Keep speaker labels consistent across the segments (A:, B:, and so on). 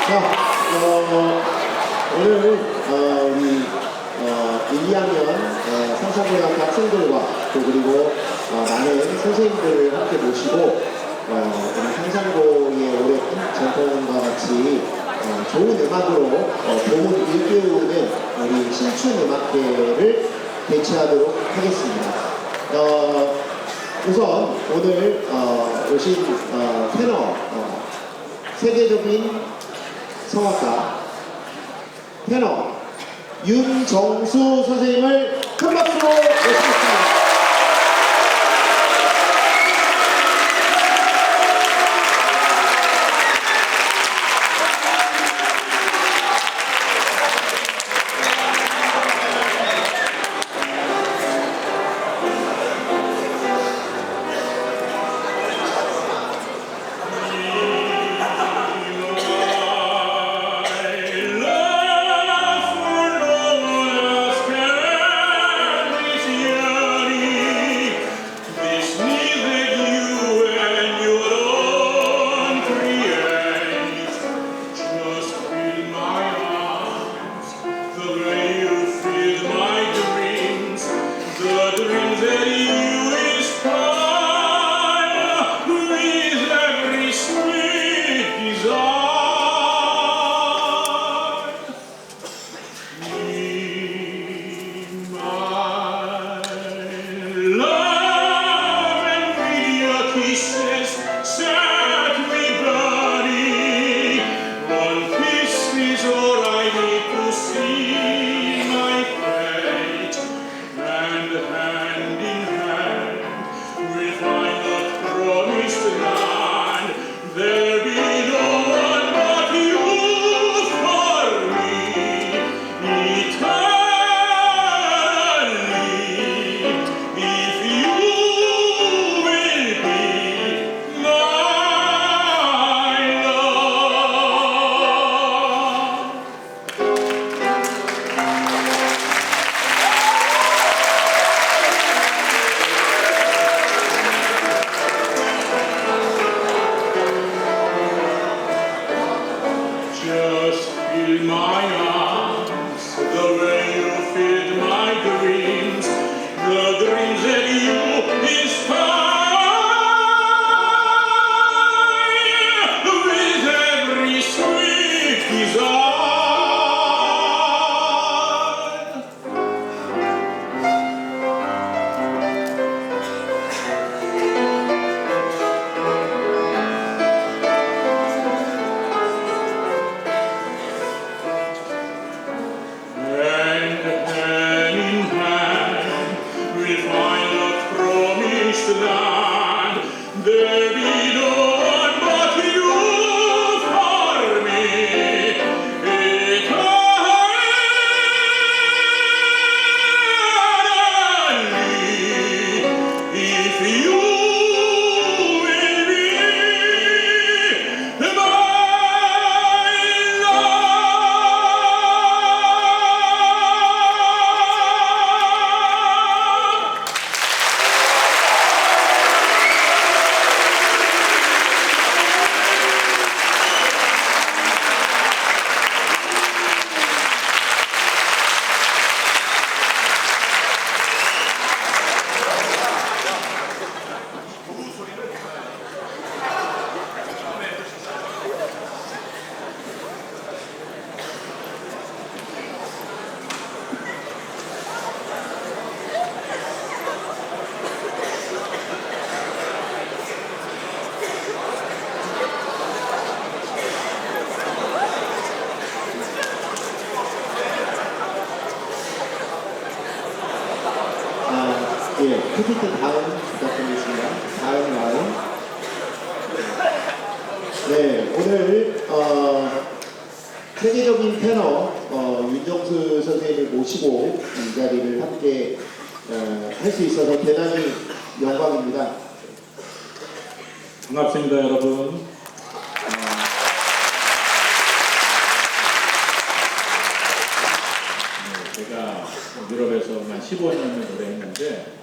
A: 자, 오늘 우리 1, 2학년 성산고등학교 학생들과 또 그리고 많은 선생님들을 함께 모시고 우리 성산고의 오랜 전통과 같이 좋은 음악으로 봄을 일깨우는 우리 신춘 음악회를 개최하도록 하겠습니다. 우선 오늘 오신 테너 세계적인 성악가 테너 윤정수 선생님을 큰 박수로 모시겠습니다. 큐피트 다음 부탁드리겠습니다. 다음 라인. 네, 오늘 세계적인 테너 윤정수 선생님을 모시고 이 자리를 함께 할 수 있어서 대단히 영광입니다.
B: 반갑습니다, 여러분. 제가 유럽에서 한 15년을 노래했는데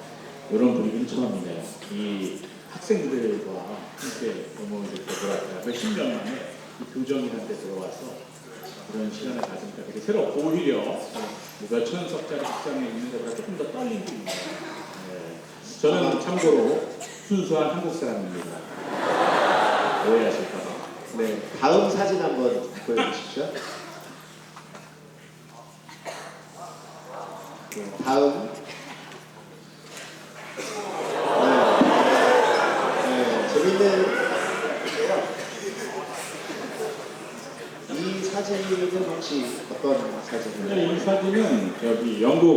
B: 이런 분위기는 처음이네요. 이 학생들과 함께 너무 이렇게 뭐랄까 몇십 년 만에 교정이라는 데 들어와서 그런 시간을 가지니까 되게 새롭고 오히려 몇 천석짜리 극장에 있는 것보다 조금 더 떨리는 게 있네요. 네. 저는 참고로 순수한 한국 사람입니다. 오해하실까봐.
A: 네, 다음 사진 한번 보여주십시오. 네, 다음. 재밌는 이 사진은 혹시 어떤 사진이에요?
B: 이 사진은 여기 영국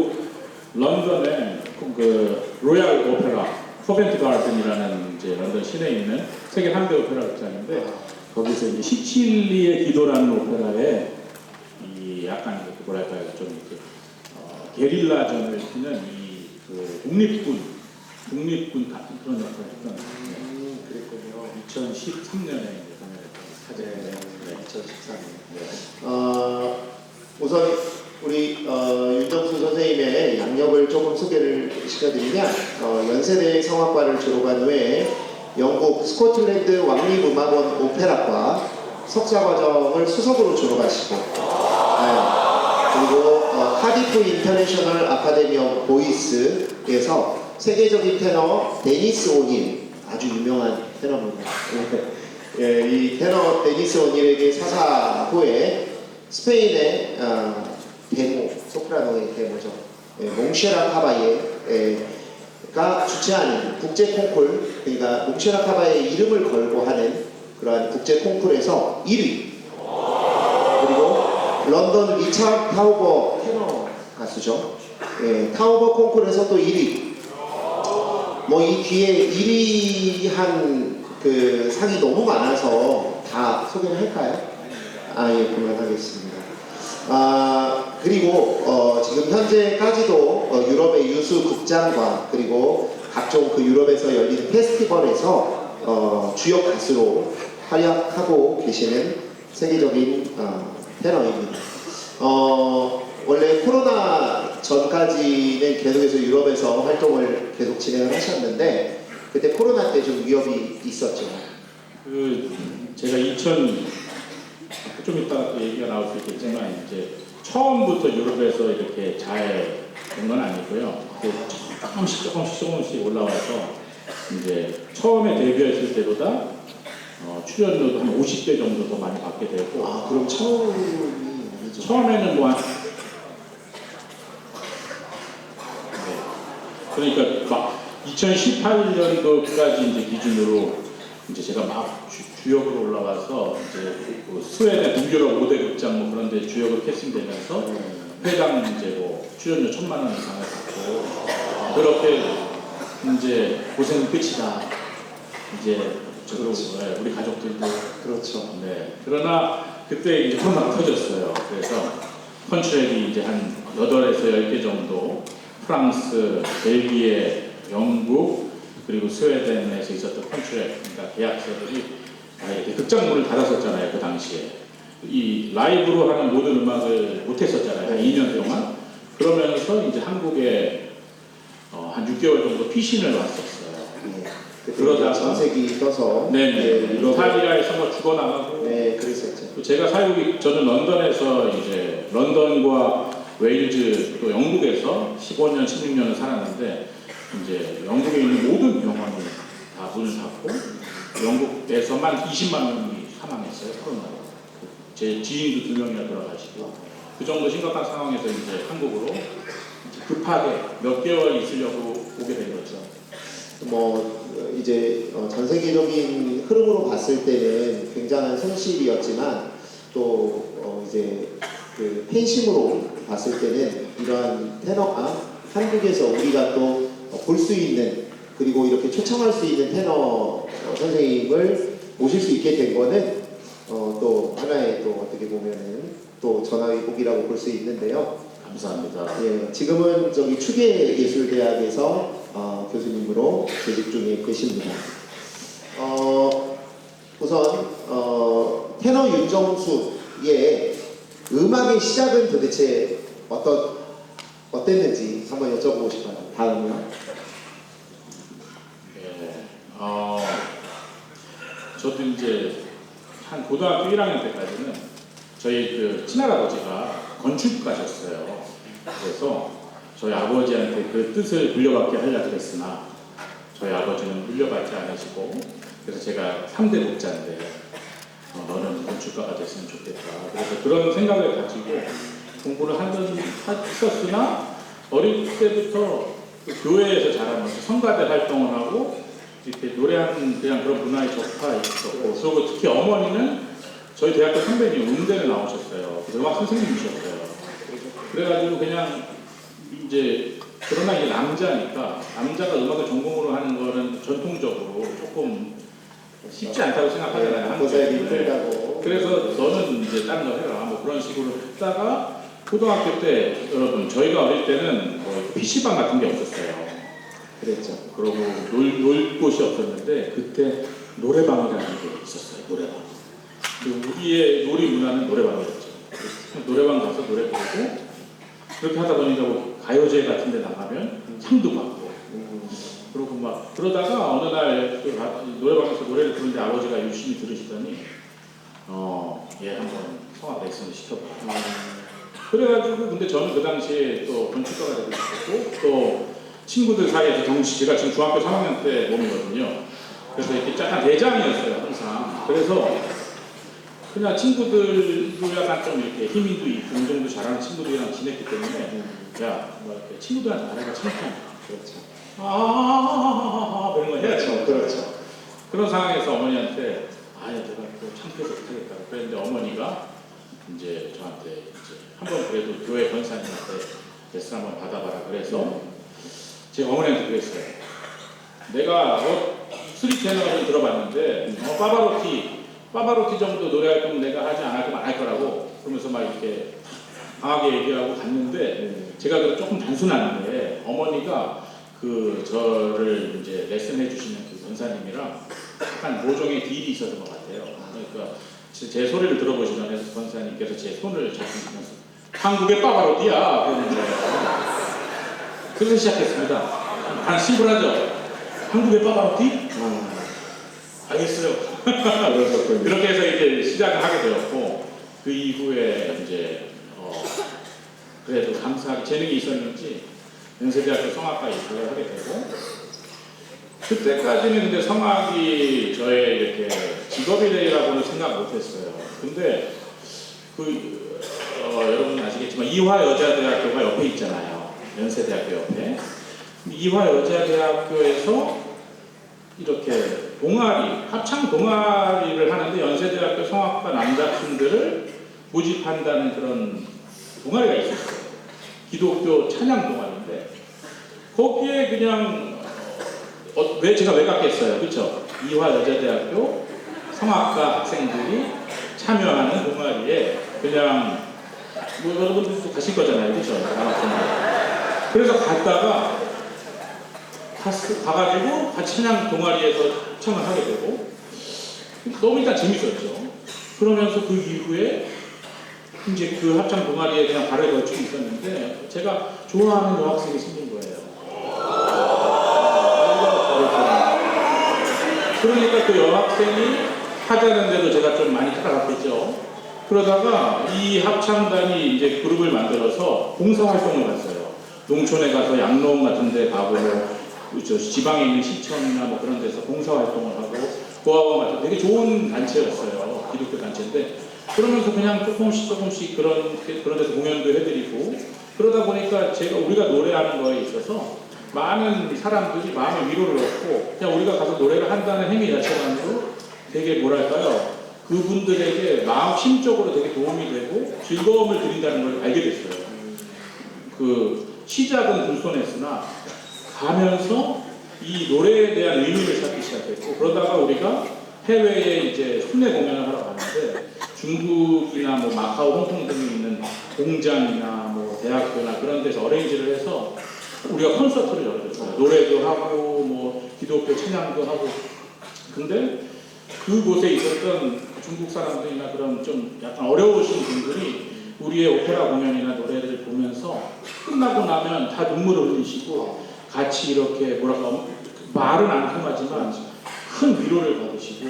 B: 런던의 그 로얄 오페라 코벤트 가든이라는 이제 런던 시내에 있는 세계 3대 오페라 극장인데 거기서 이제 시칠리의 기도라는 오페라에 이 약간 뭐랄까요 좀 이렇게 게릴라전을 피는 이그 독립군 같은 그런 역할을 했던
A: 그랬군요.
B: 2013년에 방영했던 사진이에요.
A: 네, 2013년. 우선 우리 윤정수 선생님의 양력을 조금 소개를 시켜드리면 연세대 성악과를 졸업한 후에 영국 스코틀랜드 왕립음악원 오페라과 석사과정을 수석으로 졸업하시고 그리고 카디프 인터내셔널 아카데미 오브 보이스에서 세계적인 테너 데니스 오닐, 아주 유명한 테너입니다. 예, 이 테너 데니스 오닐에게 사사 후에 스페인의 데모, 소프라노의 데모죠. 예, 몽쉐라 카바예가 주최하는 국제 콩쿨, 그러니까 몽쉐라 카바예 이름을 걸고 하는 그러한 국제 콩쿨에서 1위. 그리고 런던 리차드 타우버 테너 가수죠. 예, 타우버 콩쿨에서 또 1위. 뭐 이 뒤에 1위 한 그 상이 너무 많아서 다 소개를 할까요? 예, 그만하겠습니다. 그리고 지금 현재까지도 유럽의 유수 극장과 그리고 각종 그 유럽에서 열리는 페스티벌에서 주역 가수로 활약하고 계시는 세계적인 테너입니다. 원래 코로나 전까지는 계속해서 유럽에서 활동을 계속 진행을 하셨는데 그때 코로나 때 좀 위협이 있었죠.
B: 제가 좀 이따가 또 얘기가 나올 수 있겠지만 이제 처음부터 유럽에서 이렇게 잘 된 건 아니고요. 조금씩 올라와서 이제 처음에 데뷔했을 때보다 출연료도 한 50배 정도 더 많이 받게 되고.
A: 그럼 처음이 아니죠?
B: 처음에는 뭐 그러니까 막 2018년도까지 이제 기준으로 이제 제가 막 주역으로 올라와서 이제 그 스웨덴 동유럽 5대 극장 뭐 그런 데 주역으로 캐스팅되면서 회당 이제 뭐 출연료 1,000만 원 이상을 받고 그렇게 이제 고생은 끝이다. 이제 우리 가족들도
A: 그렇죠.
B: 네. 그러나 그때 이제 코로나가 터졌어요. 그래서 컨트랙이 이제 한 8에서 10개 정도 프랑스, 벨기에, 영국 그리고 스웨덴에서 있었던 컨트랙, 그러니까 계약서들이 이렇게 극장문을 닫았었잖아요. 그 당시에 이 라이브로 하는 모든 음악을 못했었잖아요. 한 2년 동안. 그러면서 이제 한국에 한 6개월 정도 피신을 왔었어요. 그러다가
A: 전세기 떠서
B: 네네 이탈리아에서 뭐 죽어나가고
A: 네 그랬었죠.
B: 제가 저는 런던에서 이제 런던과 웨일즈 또 영국에서 15년 16년을 살았는데 이제 영국에 있는 모든 병원이 다 문을 닫고 영국에서만 20만 명이 사망했어요. 코로나로. 제 지인도 2명이나 돌아가시고 그 정도 심각한 상황에서 이제 한국으로 급하게 몇 개월 있으려고 오게 된 거죠.
A: 뭐 이제 전 세계적인 흐름으로 봤을 때는 굉장한 손실이었지만 또 이제 그 팬심으로 봤을 때는 이러한 테너가 한국에서 우리가 또 볼 수 있는 그리고 이렇게 초청할 수 있는 테너 선생님을 모실 수 있게 된 거는 또 하나의 또 어떻게 보면은 또 전화위복이라고 볼 수 있는데요.
B: 감사합니다.
A: 예, 지금은 저기 추계예술대학에서 교수님으로 재직 중에 계십니다. 우선 테너 윤정수의 음악의 시작은 도대체 어땠는지 한번 여쭤보고 싶어요. 다음이요.
B: 네, 저도 이제 한 고등학교 1학년 때까지는 저희 그 친할아버지가 건축가셨어요. 그래서 저희 아버지한테 그 뜻을 물려받게 하려고 했으나 저희 아버지는 물려받지 않으시고, 그래서 제가 3대 독자인데 너는 건축가가 됐으면 좋겠다. 그래서 그런 생각을 가지고 공부를 했었으나 어릴 때부터 그 교회에서 자라면서 성가대 활동을 하고 이렇게 노래하는 그냥 그런 문화에 접해 있었고, 그리고 특히 어머니는 저희 대학교 선배님 음대를 나오셨어요. 음악 선생님이셨어요. 그래가지고 그냥 이제 그러나 이제 남자니까 남자가 음악을 전공으로 하는 거는 전통적으로 조금 쉽지 않다고 생각하잖아요.
A: 보살이 힘들다고.
B: 그래서 너는 이제 다른 거 해라 뭐 그런 식으로 했다가 고등학교 때 여러분 저희가 어릴 때는 뭐 PC방 같은 게 없었어요.
A: 그랬죠.
B: 그러고 놀 곳이 없었는데 그때 노래방이라는 게 있었어요. 노래방. 우리의 놀이 문화는 노래방이었죠. 노래방 가서 노래 부르고 그렇게 하다 보니까 뭐 가요제 같은 데 나가면 상도 받고 그러고 막 그러다가 어느 날 노래방에서 노래를 부르는데 아버지가 유심히 들으시더니 얘 한번 성악 레슨을 시켜봐. 그래가지고 근데 저는 그 당시에 또 건축가가 되고 싶었고 또 친구들 사이에서 제가 지금 중학교 3학년 때 몸이거든요. 그래서 이렇게 약간 대장이었어요 항상. 그래서 그냥 친구들도 약간 좀 이렇게 힘도 있고 운동도 잘하는 친구들이랑 지냈기 때문에 뭐 이렇게 친구들한테 말해가 창피하니까
A: 그렇죠.
B: 이런 거 해야죠.
A: 그렇죠.
B: 그런 상황에서 어머니한테 내가 또 창피해서 못하겠다. 그랬는데 어머니가 이제 저한테 이제 한번 그래도 교회 권사님한테 레슨 한번 받아봐라. 그래서 제가 어머니한테 그랬어요. 내가 스리 테너를 들어봤는데 파바로티 정도 노래 활동 내가 하지 않을 거면 안 할 거라고 그러면서 막 이렇게 강하게 얘기하고 갔는데 제가 그 조금 단순한데 어머니가 그 저를 이제 레슨해 주시는 그 권사님이랑 약간 모종의 딜이 있었던 것 같아요. 그러니까 제 소리를 들어보시면 권사님께서 제 손을 잡으시면서 한국의 파바로티야 그러는 거예요. 그래서 시작했습니다. 한 심플하죠? 한국의 파바로티? 알겠어요. 그렇게 해서 이제 시작을 하게 되었고 그 이후에 이제 그래도 감사하게 재능이 있었는지 연세대학교 성악과에 입학을 하게 되고 그때까지는 근데 성악이 저의 이렇게 직업이 되리라고는 생각 못했어요. 근데 여러분 아시겠지만 이화여자대학교가 옆에 있잖아요. 연세대학교 옆에. 이화여자대학교에서 이렇게 합창 동아리를 하는데 연세대학교 성악과 남자친들을 모집한다는 그런 동아리가 있었어요. 기독교 찬양 동아리인데 거기에 그냥 제가 왜 갔겠어요, 그렇죠? 이화여자대학교 성악과 학생들이 참여하는 동아리에 그냥 뭐 여러분들도 가실 거잖아요, 그렇죠? 그래서 가가지고 같이 찬양 동아리에서 합창을 하게 되고 너무 일단 재밌었죠. 그러면서 그 이후에 이제 그 합창 동아리에 그냥 발을 걸치고 있었는데 제가 좋아하는 여학생이 생긴 거예요. 그러니까 그 여학생이 하자는 대로 제가 좀 많이 따라갔겠죠. 그러다가 이 합창단이 이제 그룹을 만들어서 봉사활동을 갔어요. 농촌에 가서 양로원 같은 데 가고 지방에 있는 시청이나 뭐 그런 데서 봉사활동을 하고 고아원 같은 되게 좋은 단체였어요. 기독교 단체인데 그러면서 그냥 조금씩 그런 데서 공연도 해드리고 그러다 보니까 우리가 노래하는 거에 있어서 많은 사람들이 마음의 위로를 얻고 그냥 우리가 가서 노래를 한다는 행위 자체만으로 되게 뭐랄까요 그분들에게 심적으로 되게 도움이 되고 즐거움을 드린다는 걸 알게 됐어요. 그 시작은 불손했으나 가면서 이 노래에 대한 의미를 찾기 시작했고 그러다가 우리가 해외에 이제 순회 공연을 하러 갔는데 중국이나 뭐 마카오, 홍콩 등에 있는 공장이나 뭐 대학교나 그런 데서 어레인지를 해서 우리가 콘서트를 열어줬어요. 노래도 하고 뭐 기독교 찬양도 하고 근데 그곳에 있었던 중국 사람들이나 그런 좀 약간 어려우신 분들이 우리의 오페라 공연이나 노래를 보면서 끝나고 나면 다 눈물을 흘리시고 같이 이렇게 말은 안 통하지만 큰 위로를 받으시고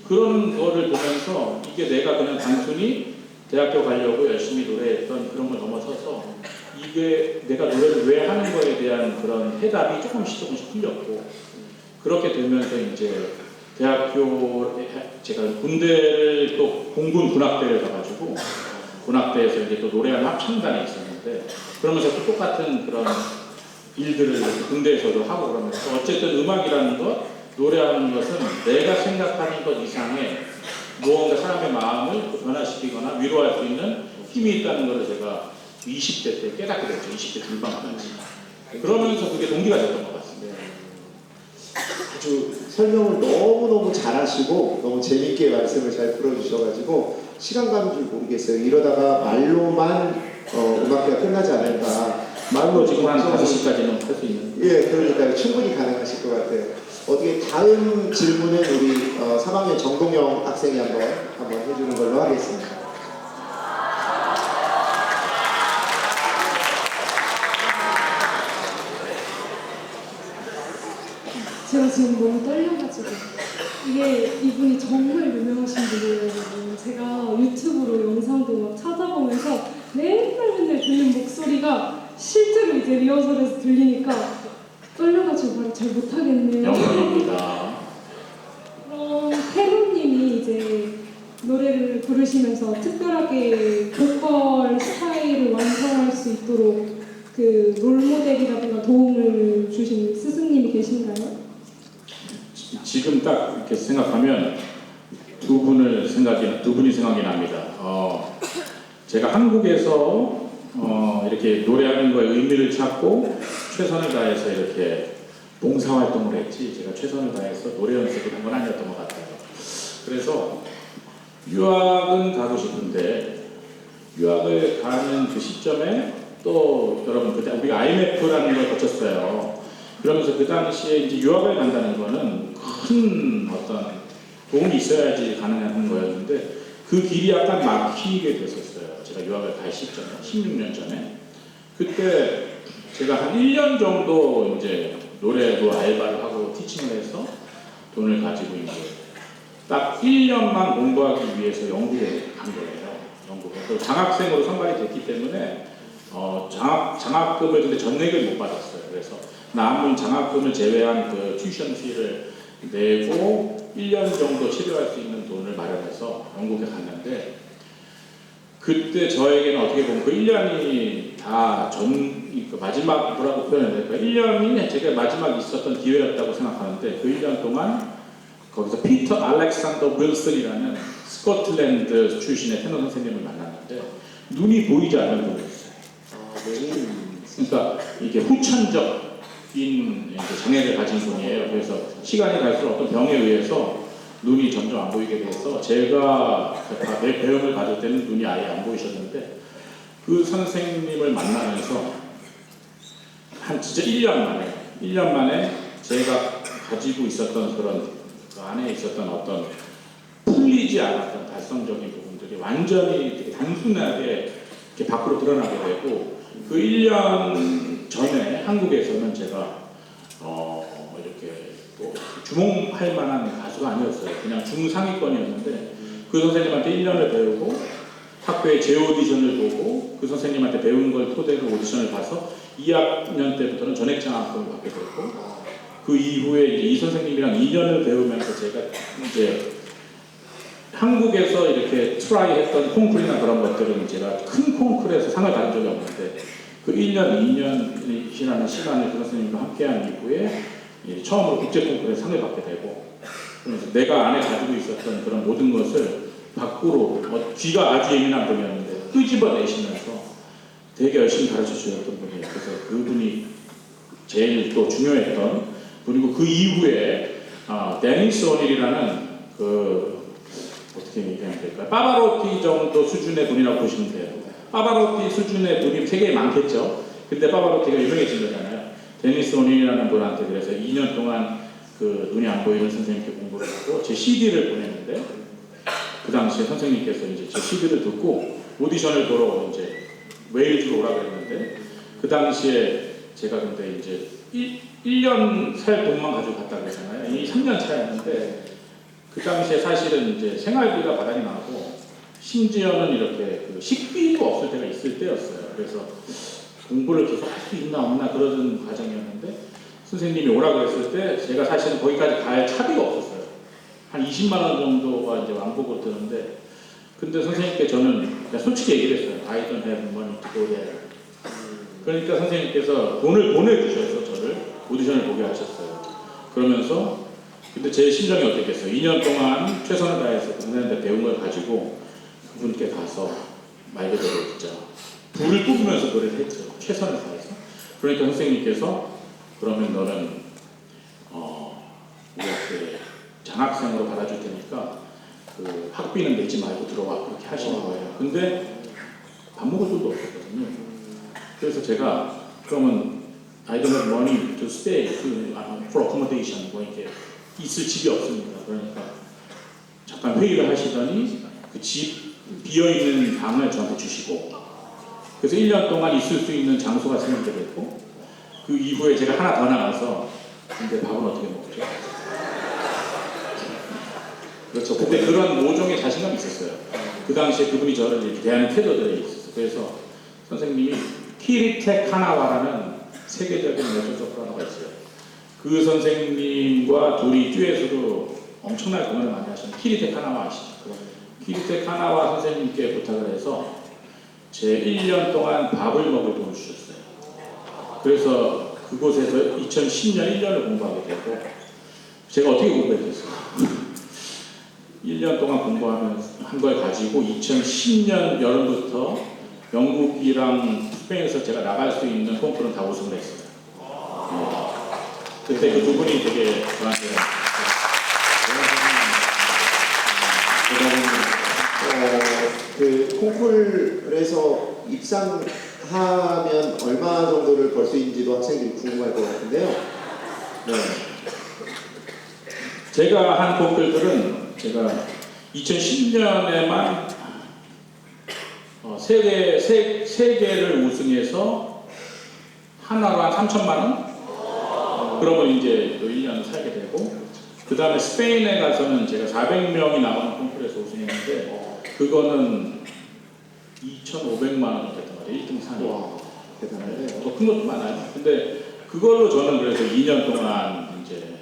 B: 그런 거를 보면서 이게 내가 그냥 단순히 대학교 가려고 열심히 노래했던 그런 걸 넘어서서 이게 내가 노래를 왜 하는 거에 대한 그런 해답이 조금씩 풀렸고, 그렇게 되면서 이제 대학교 제가 군대를 또 공군 군악대를 가가지고 군악대에서 이제 또 노래하는 합창단에 있었는데, 그러면서 또 똑같은 그런 일들을 군대에서도 하고, 그러면서 어쨌든 음악이라는 것, 노래하는 것은 내가 생각하는 것 이상의 무언가 사람의 마음을 변화시키거나 위로할 수 있는 힘이 있다는 것을 제가 20대 때 깨닫게 됐죠. 20대 중반까지. 그러면서 그게 동기가 됐던 것 같습니다.
A: 아주 설명을 너무너무 잘하시고 너무 재밌게 말씀을 잘 풀어주셔가지고 시간 가는 줄 모르겠어요. 이러다가 말로만 음악회가 끝나지 않을까.
B: 말로 지금 한 5시까지는 할 수 있는.
A: 예, 그러니까요. 충분히 가능하실 것 같아요. 어떻게 다음 질문은 우리 3학년 정동영 학생이 한번 해주는 걸로 하겠습니다.
C: 제가 지금 너무 떨려가지고, 이게 이분이 정말 유명하신 분이에요. 제가 유튜브로 영상도 막 찾아보면서 맨날 듣는 목소리가 실제로 이제 리허설에서 들리니까 떨려가지고 말을 잘 못하겠네요.
B: 영광입니다.
C: 그럼 태훈님이 이제 노래를 부르시면서 특별하게 보컬 스타일을 완성할 수 있도록 그 롤모델이라든가 도움을 주신 스승님이 계신가요?
B: 지금 딱 이렇게 생각하면 두 분이 생각이 납니다. 제가 한국에서 이렇게 노래하는 거에 의미를 찾고 최선을 다해서 이렇게 봉사활동을 했지, 제가 최선을 다해서 노래 연습을 한 건 아니었던 것 같아요. 그래서 유학은 가고 싶은데, 유학을 가는 그 시점에 또 여러분 그때 우리가 IMF라는 걸 거쳤어요. 그러면서 그 당시에 이제 유학을 간다는 거는 큰 어떤 도움이 있어야지 가능한 거였는데, 그 길이 약간 막히게 됐었어요. 제가 유학을 갈 시점에 16년 전에. 그때 제가 한 1년 정도 이제 노래도 알바를 하고 티칭을 해서 돈을 가지고 이제 딱 1년만 공부하기 위해서 영국에 간 거예요. 영국에. 또 장학생으로 선발이 됐기 때문에 장학금을 근데 전액을 못 받았어요. 그래서 남은 장학금을 제외한 그 튜이션 피를 내고 1년 정도 치료할 수 있는 돈을 마련해서 영국에 갔는데, 그때 저에게는 어떻게 보면 그 1년이 다 그 마지막 뭐라고 표현해야 될까요? 1년이 제가 마지막 있었던 기회였다고 생각하는데, 그 1년 동안 거기서 피터 알렉산더 윌슨이라는 스코틀랜드 출신의 테너 선생님을 만났는데, 눈이 보이지 않는 분이었어요. 그러니까 이게 후천적인 장애를 가진 분이에요. 그래서 시간이 갈수록 어떤 병에 의해서 눈이 점점 안 보이게 돼서, 제가 내 배움을 받을 때는 눈이 아예 안 보이셨는데, 그 선생님을 만나면서 한 진짜 1년 만에 제가 가지고 있었던 그런 그 안에 있었던 어떤 풀리지 않았던 달성적인 부분들이 완전히 되게 단순하게 이렇게 밖으로 드러나게 되고, 그 1년 전에 한국에서는 제가 이렇게 또 주목할 만한 가수가 아니었어요. 그냥 중상위권이었는데, 그 선생님한테 1년을 배우고 학교에 재오디션을 보고 그 선생님한테 배운 걸 토대로 오디션을 봐서 2학년 때부터는 전액 장학금을 받게 됐고, 그 이후에 이제 이 선생님이랑 2년을 배우면서 제가 이제 한국에서 이렇게 트라이했던 콩쿨이나 그런 것들은 제가 큰 콩쿨에서 상을 받은 적이 없는데, 그 1년, 2년이라는 시간을 그 선생님과 함께한 이후에 처음으로 국제콩쿨에 상을 받게 되고, 그래서 내가 안에 가지고 있었던 그런 모든 것을 밖으로, 귀가 아주 예민한 분이었는데 끄집어내시면서 되게 열심히 가르쳐 주셨던 분이에요. 그래서 그분이 제일 또 중요했던 분이고, 그 이후에 데니스 오닐이라는 어떻게 얘기하면 될까요? 파바로티 정도 수준의 분이라고 보시면 돼요. 파바로티 수준의 분이 세계에 많겠죠. 근데 파바로티가 유명해진 거잖아요. 데니스 오닐이라는 분한테 그래서 2년 동안 그 눈이 안 보이는 선생님께 공부를 하고 제 CD를 보냈는데, 그 당시에 선생님께서 이제 제 CD를 듣고 오디션을 보러 이제 웨일즈로 오라고 했는데, 그 당시에 제가 근데 이제 1년 살 돈만 가지고 갔다 그랬잖아요. 이 3년 차였는데, 그 당시에 사실은 이제 생활비가 바닥이 나고 심지어는 이렇게 그 식비도 없을 때가 있을 때였어요. 그래서 공부를 계속 할 수 있나 없나 그러던 과정이었는데 선생님이 오라 그랬을 때 제가 사실은 거기까지 갈 차비가 없었어요. 한 20만 원 정도가 이제 왕복으로 드는데 근데 선생님께 저는 그냥 솔직히 얘기를 했어요. I don't have money to go there. 그러니까 선생님께서 돈을 보내주셔서 저를 오디션을 보게 하셨어요. 그러면서 근데 제 심정이 어땠겠어요? 2년 동안 최선을 다해서 선생님한테 배운 걸 가지고 그분께 가서 말 그대로 진짜 불을 뿜으면서 노래를 했죠. 최선을 다해서. 그러니까 선생님께서 그러면 너는 우리한테 장학생으로 받아줄 테니까 그 학비는 내지 말고 들어와 그렇게 하시는 거예요. 근데 밥 먹을 돈도 없었거든요. 그래서 제가 그러면 I don't have money to stay for accommodation 뭐 이렇게 있을 집이 없습니다. 그러니까 잠깐 회의를 하시더니 그 집 비어있는 방을 저한테 주시고 그래서 1년 동안 있을 수 있는 장소가 생기게 됐고 그 이후에 제가 하나 더 나가서 근데 밥은 어떻게 먹죠? 그렇죠. 근데 그런 모종의 자신감이 있었어요. 그 당시에 그분이 저를 이렇게 대하는 태도들이 있었어요. 그래서 선생님이 키리테 카나와라는 세계적인 메소소프라노가 있어요. 그 선생님과 둘이 듀엣으로 엄청나게 공연을 많이 하시는 키리테 카나와 아시죠? 키리테 카나와 선생님께 부탁을 해서 제 1년 동안 밥을 먹을 돈을 주셨어요. 그래서 그곳에서 2010년 1년을 공부하게 되고 제가 어떻게 공부했겠어요? 1년 동안 공부하면 한 걸 가지고 2010년 여름부터 영국이랑 스페인에서 제가 나갈 수 있는 콩쿠르는 다 우승을 했어요. 네. 그때 그 두 분이 되게 저한테
A: 그 콩쿨에서 입상하면 얼마 정도를 벌 수 있는지도 학생들이 궁금할 것 같은데요. 네.
B: 제가 한 콩쿨들은 제가 2010년에만 세 개를 우승해서 하나로 한 3천만 원? 그러면 이제 또 1년 살게 되고 그 다음에 스페인에 가서는 제가 400명이 나오는 콩쿠르에서 우승했는데 그거는 2,500만 원 됐단 말이에요. 1등 상이.
A: 와, 대단하네요.
B: 더 큰 것도 많아요. 근데 그걸로 저는 그래서 2년 동안 이제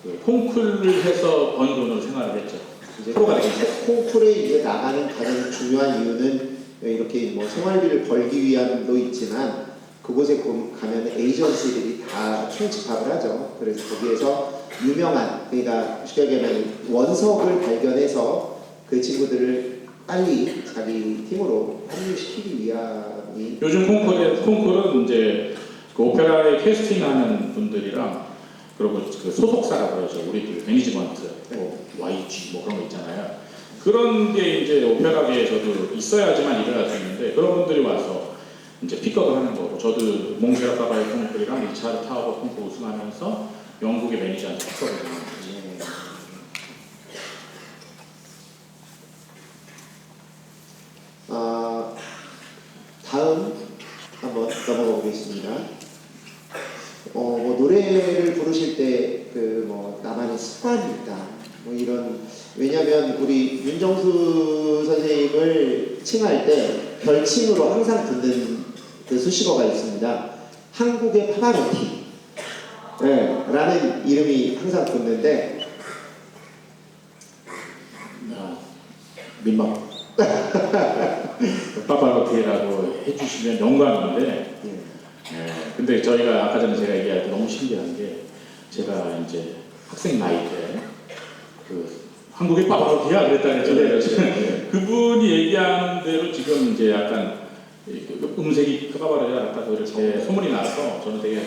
B: 그 콩쿨을 해서 번 돈으로 생활을 했죠.
A: 이제
B: 프로가 되겠죠.
A: 콩쿨에 이제 나가는 가장 중요한 이유는 이렇게 뭐 생활비를 벌기 위함도 있지만 그곳에 가면 에이전시들이 다 총집합을 하죠. 그래서 거기에서 유명한 그러니까 쉽게 얘기하면 원석을 발견해서 그 친구들을 빨리 자기 팀으로 합류시키기 위함이
B: 요즘 콩쿨은 이제 그 오페라에 캐스팅하는 분들이랑 그리고 그 소속사라고 그러죠. 우리 그 매니지먼트, 뭐 YG 뭐 그런 거 있잖아요. 그런 게 이제 오페라계에서도 있어야지만 일을 할 수 있는데 그런 분들이 와서 이제 픽업을 하는 거고 저도 몽쉐라 파바의 콩쿨이랑 리차르드 타워버 콩쿨 우승하면서 영국의 매니저한테 픽업을 하는 거지.
A: 다음 한번 넘어가 보겠습니다. 뭐 노래를 부르실 때 그 뭐 나만의 습관이 있다. 뭐 이런 왜냐하면 우리 윤정수 선생님을 칭할 때 별칭으로 항상 듣는 그 수식어가 있습니다. 한국의 파바로티. 네, 라는 이름이 항상 붙는데
B: 민망. 파바로티라고 해주시면 영광인데 근데 저희가 아까 전에 제가 얘기할 때 너무 신기한 게 제가 이제 학생 나이 때 그 한국의 파바로티야 그랬다는 그분이 얘기하는 대로 지금 이제 약간 음색이 파바로티야 같다고 이렇게 소문이 나서 저는 되게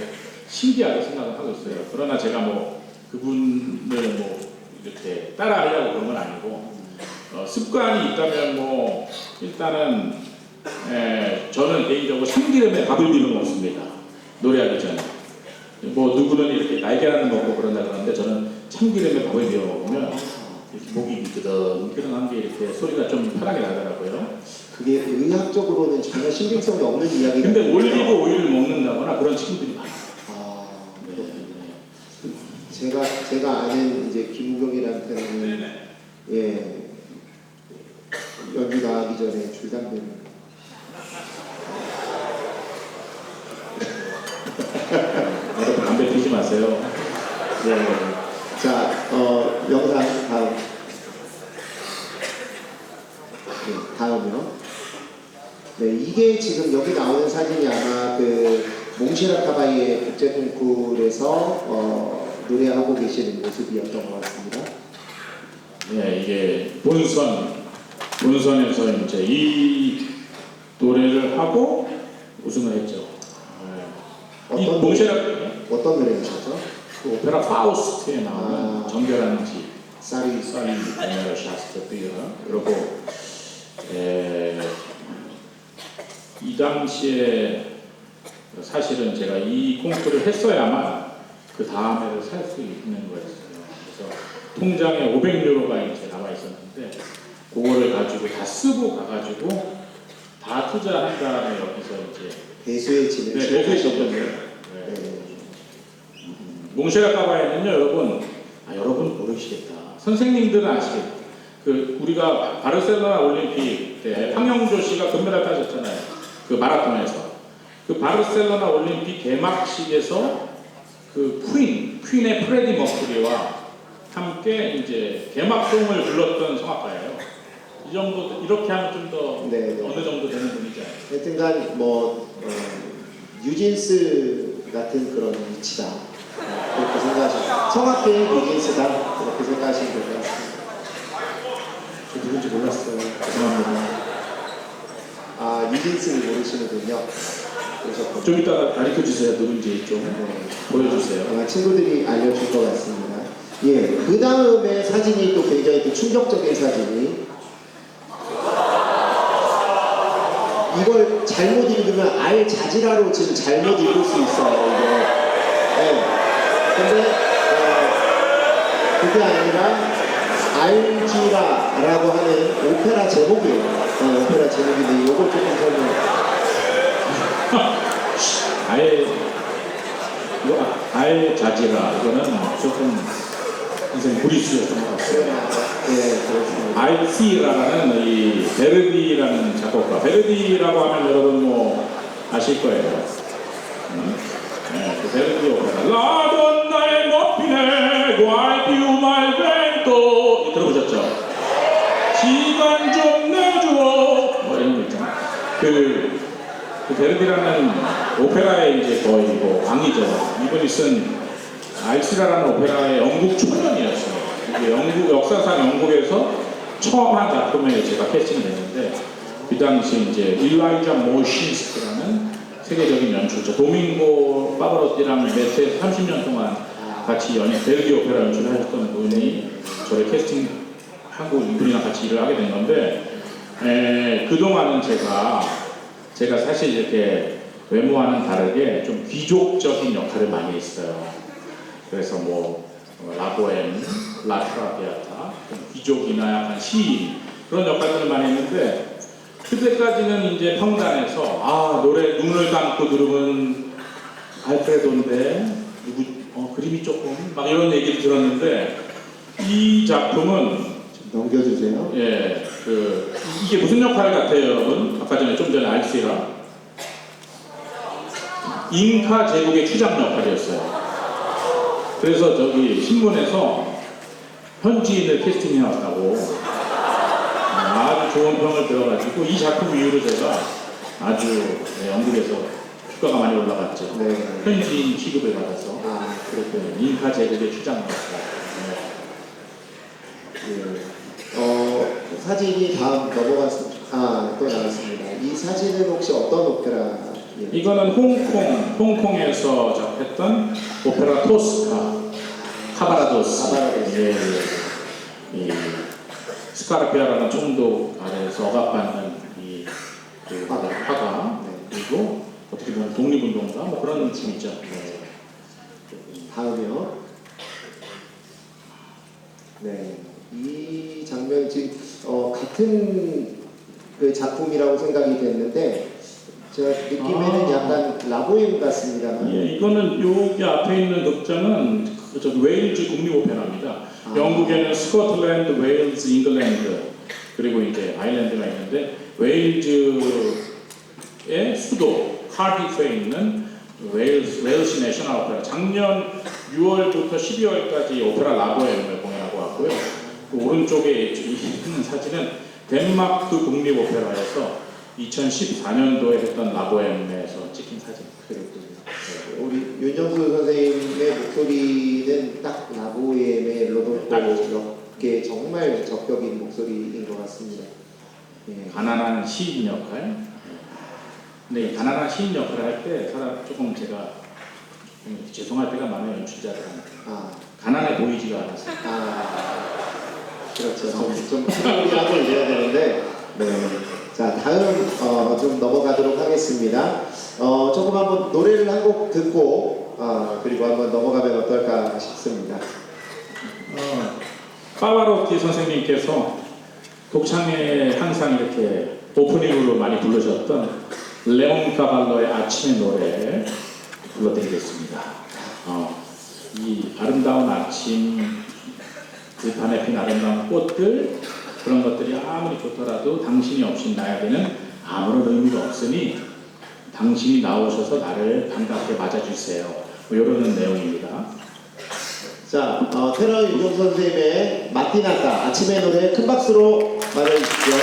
B: 신기하게 생각을 하고 있어요. 그러나 제가 뭐 그분을 뭐 이렇게 따라하려고 그런 건 아니고 습관이 있다면 뭐 일단은 저는 개인적으로 참기름에 밥을 비벼 먹습니다. 노래하기 전에 뭐 누구는 이렇게 날계란을 먹고 그런다 그러는데 저는 참기름에 밥을 비벼 먹으면 이렇게 목이 미끄덩미끄덩한 게 이렇게 소리가 좀 편하게 나더라고요.
A: 그게 의학적으로는 전혀 신빙성이 없는 이야기가
B: 근데 올리브 오일을 먹는다거나 그런 친구들이 많아요.
A: 아,
B: 네.
A: 제가 아는 이제 김우경이라는 예 연기 나가기 전에 줄담배를
B: 여러분 담배 피지 마세요.
A: 네. 자, 영상 다음. 네, 다음이요. 네, 이게 지금 여기 나오는 사진이 아마 그 몽시라카바이의 국제 콩쿠르에서 노래하고 계시는 모습이었던 것 같습니다.
B: 네, 이게 본선에서 이제 이 노래를 하고 우승을 했죠. 이
A: 어떤
B: 몽쉐라
A: 어떤 노래이셨죠?
B: 그 오페라 파우스트에 나오는
A: 아.
B: 정결하는 집,
A: 쌀이
B: 쌀이 샤스트비어 그리고 이 당시에 사실은 제가 이 콩쿠르를 했어야만 그 다음에를 살 수 있는 거였어요. 그래서 통장에 500유로가 이제 남아 있었는데 그거를 가지고 다 쓰고 가가지고 다 투자한 다음에 여기서 이제
A: 배수의 진을
B: 배수했었거든요.
A: 네.
B: 몽쉐라카바에는요, 여러분 모르시겠다. 선생님들은 아시겠다. 그 우리가 바르셀로나 올림픽 때 황영조 씨가 금메달 따셨잖아요. 그 마라톤에서. 그 바르셀로나 올림픽 개막식에서 그 퀸의 프레디 머큐리와 함께 이제 개막송을 불렀던 성악가예요. 이 정도 이렇게 하면 좀 더
A: 네.
B: 어느 정도 되는 분이지 않아요?
A: 하여튼간 뉴진스 같은 그런 위치다. 그렇게 생각하시면 성악계의 뉴진스다. 그렇게 생각하시면 될 것 같습니다. 저 누군지 몰랐어요. 죄송합니다. 아, 뉴진스를 모르시는군요. 그러셨군요.
B: 좀 이따가 가르쳐 주세요. 누군지 좀 보여주세요.
A: 아마 친구들이 알려줄 것 같습니다. 예, 그 다음에 사진이 또 굉장히 또 충격적인 사진이 이걸 잘못 읽으면 알자지라로 지금 잘못 읽을 수 있어요. 이게. 네. 근데 그게 아니라 알지라라고 하는 오페라 제목이에요. 오페라 제목인데 이걸 조금 설명해.
B: 아예 자지라 이거는 조금 선생님 무리수였던 것 같아요.
A: 네, 그렇습니다.
B: 알티라라는 이 베르디라는 작곡가. 베르디라고 하면 여러분 뭐 아실 거예요. 네, 그 베르디 오페라. La donna è mobile, guai più mal vento. 들어보셨죠? 시간 좀 내줘. 뭐 이런 거 있잖아요. 그 베르디라는 오페라의 이제 거의 뭐 왕이죠. 이분이 쓴 알티라라는 오페라의 영국 초년이었어요. 이게 역사상 영국에서 처음 한 작품에 제가 캐스팅이 됐는데 그 당시 이제 일라이자 모신스크라는 세계적인 연출자 도밍고 파바로티랑 매트에서 30년 동안 같이 베르디 오페라 연출을 하셨던 분이 저를 캐스팅하고 이분이랑 같이 일을 하게 된 건데 그동안은 제가 사실 이렇게 외모와는 다르게 좀 귀족적인 역할을 많이 했어요. 그래서 뭐 라보엠, 라트라비아타, 귀족이나 약간 시인 그런 역할들을 많이 했는데 그때까지는 이제 평단에서 노래 눈을 감고 들으면 알프레도인데 그림이 조금 막 이런 얘기를 들었는데 이 작품은
A: 넘겨주세요.
B: 예, 이게 무슨 역할 같아요, 여러분? 아까 전에 좀 전에 알티라 잉카 제국의 추장 역할이었어요. 그래서 저기 신문에서 현지인을 캐스팅해왔다고 아주 좋은 평을 들어가지고 이 작품 이후로 제가 아주 영국에서 주가가 많이 올라갔죠.
A: 네.
B: 현지인 취급을 받아서
A: 그렇군요.
B: 잉카 제국의 추장 역할.
A: 사진이 다음 또 나왔습니다. 이 사진은 혹시 어떤 오페라?
B: 이거는 홍콩에서 작했던 오페라 토스카, 카바라도스. 예. 이 스카르피아라는 총독 아래에서 억압받는 그 화가 그리고 어떻게 보면 독립운동가 뭐 그런 느낌이죠. 네.
A: 다음이요. 네, 이 장면 지금 같은 그 작품이라고 생각이 됐는데 제가 느낌에는 약간 라보엠 같습니다만.
B: 예, 이거는 여기 앞에 있는 극장은 저기 웨일즈 국립오페라입니다.
A: 아.
B: 영국에는 스코틀랜드, 웨일즈, 잉글랜드 그리고 이제 아일랜드가 있는데 웨일즈의 수도 카디프에 있는 웨일스 내셔널 오페라 작년 6월부터 12월까지 오페라 라보엠을 공연하고 왔고요. 그 오른쪽에 있는 사진은 덴마크 국립오페라에서 2014년도에 했던 라보엠에서 찍힌 사진.
A: 우리 윤정수 선생님의 목소리는 딱 라보엠의 로돌코에게 정말 적격인 목소리인 것 같습니다. 예.
B: 가난한 시인 역할. 근데 이 가난한 시인 역할을 할 때 사람 조금 제가 좀 죄송할 때가 많아요. 연출자들한테.
A: 아,
B: 가난해 보이지가 않았어요.
A: 그렇죠. 좀 소리하고 이래야 되는데. 네. 자, 다음 좀 넘어가도록 하겠습니다. 조금 한번 노래를 한 곡 듣고 그리고 한번 넘어가면 어떨까 싶습니다.
B: 파바로티 선생님께서 독창에 항상 이렇게 오프닝으로 많이 부르셨던 레온 카발로의 아침의 노래 불러드리겠습니다. 이 아름다운 아침, 들판에 핀 아름다운 꽃들 그런 것들이 아무리 좋더라도 당신이 없인 나에게는 아무런 의미가 없으니 당신이 나오셔서 나를 반갑게 맞아주세요. 뭐 이런 내용입니다.
A: 자, 테너 윤정수 선생님의 마티나타 아침의 노래 큰 박수로 맞아주십시오.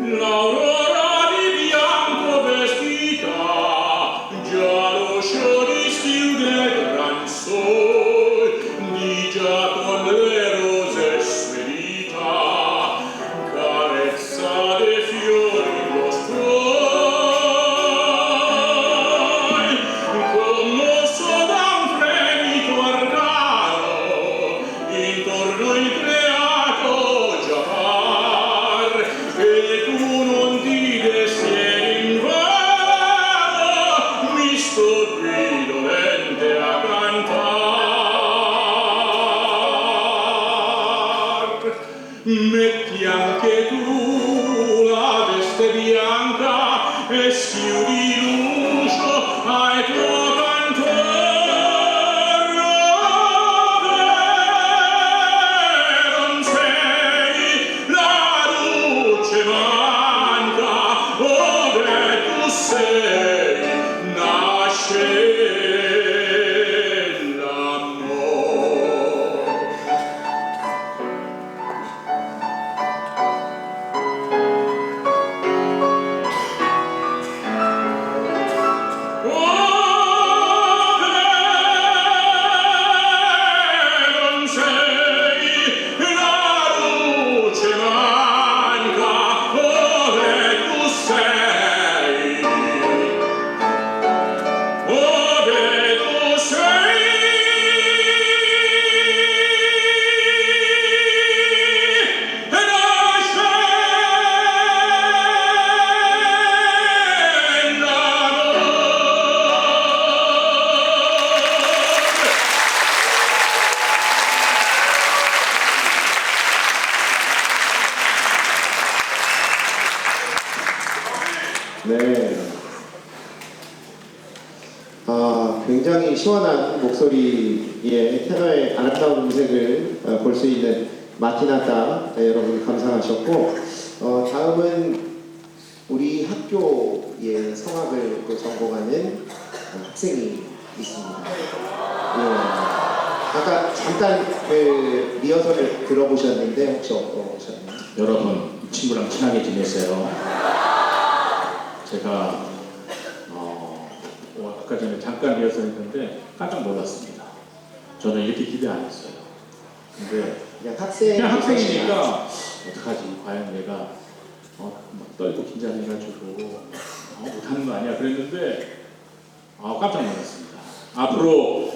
B: L'aurora di bianco vestita, già lo scioristivo del gran sol, di già con le rose sferita, carezza dei fiori lo stroi, commosso da un fremito arcano, intorno il creato già par, e tu non ti desieri in vano, mi sto qui dolente a cantar. Metti anche tu la veste bianca e schiudi l'uscio ai tuoi cantor. Non sei, la luce manca, ove tu sei, nasce l'amor. Non sei, la luce manca, ove tu sei, ove tu sei, nasce
A: 네. 굉장히 시원한 목소리의 테너의 아름다운 음색을 볼 수 있는 마티나타 여러분 감상하셨고 다음은 우리 학교의 성악을 또 전공하는 학생이 있습니다. 아까 잠깐 그 리허설을 들어보셨는데 혹시 어떠셨나요?
B: 여러분, 이 친구랑 친하게 지내세요. 제가 아까 전에 잠깐 리허설했는데 깜짝 놀랐습니다. 저는 이렇게 기대 안 했어요. 근데
A: 그냥
B: 그냥 학생이니까 어떡하지? 과연 내가 막 떨고 긴장해가지고 못하는 거 아니야? 그랬는데 깜짝 놀랐습니다. 앞으로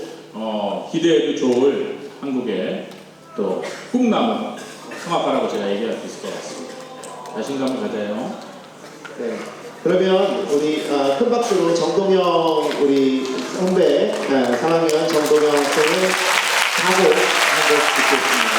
B: 기대해도 좋을 한국의 또 꿈나무 성악가라고 제가 얘기할 수 있을 것 같습니다. 자신감을 가져요.
A: 네. 그러면 우리 큰 박수로 정동영 우리 선배 3학년 정동영 학생을
B: 각오 한번 듣겠습니다.